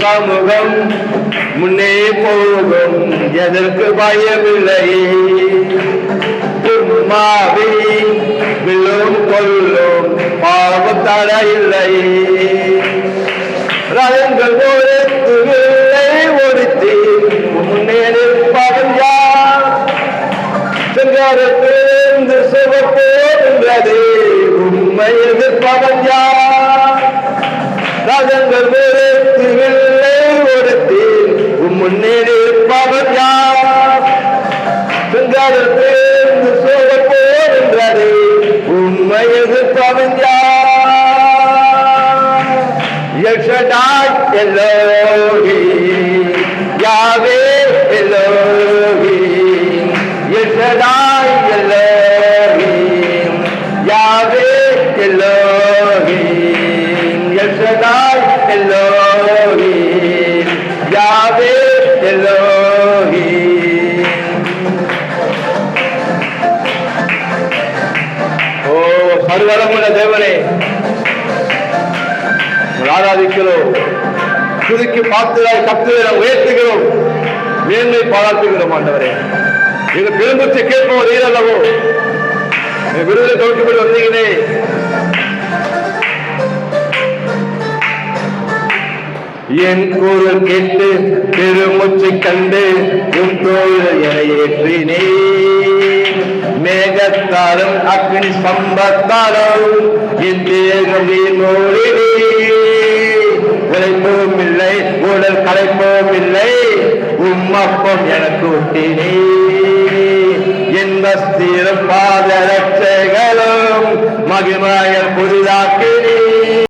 சமூகம் முன்னே போகும், எதற்கு பயமில்லை. உம்மாவி வில்லும் கொல்லும் பாவத்தட இல்லை. ரதங்கள் ஒருத்தில்லை ஒருத்தி, முன்னே நிற்பவன் யார்? செங்காரத்திலிருந்து சுகப்போகின்றது, உண்மை எதிர்ப்பவன் யார்? ரதங்கள் ஒருத்தில்லை ஒருத்தி, முன்னே நிற்பவன் யார்? செங்காரத்திலிருந்து சுகப்போகின்றது, உண்மை எதிர்ப்பவன் யார்? Shaddai Elohim, Yahweh Elohim, Shaddai Elohim, Yahweh Elohim, Shaddai Elohim, Yahweh Elohim. Oh, சர்வவல்லமுள்ள தேவனே, ஆராதிக்கிறோம், துதிக்கு பாத்திராய் கர்த்தரை உயர்த்துகிறோம், மேன்மை பாராட்டுகிறோம். ஆண்டவரே, இது பெரும்புச்சு கேட்போம் நீரல்லவோ, விடுதலை தோற்றுப்படி வந்தீங்களே. என் குரல் கேட்டு பெருமுச்சு கண்டு உன் தோல் என ஏற்றினே. மேகத்தாலும் அக்னி சம்பத்தாலும் என் தேகம் நீரினே. உழைப்போம் இல்லை, உடல் களைப்போம் இல்லை, உம்மப்பம் எனக்கு ஊட்டினே. எந்த ஸ்திரம் பாத ரட்சைகளும் மகிமையில் புதிதாக்கினே.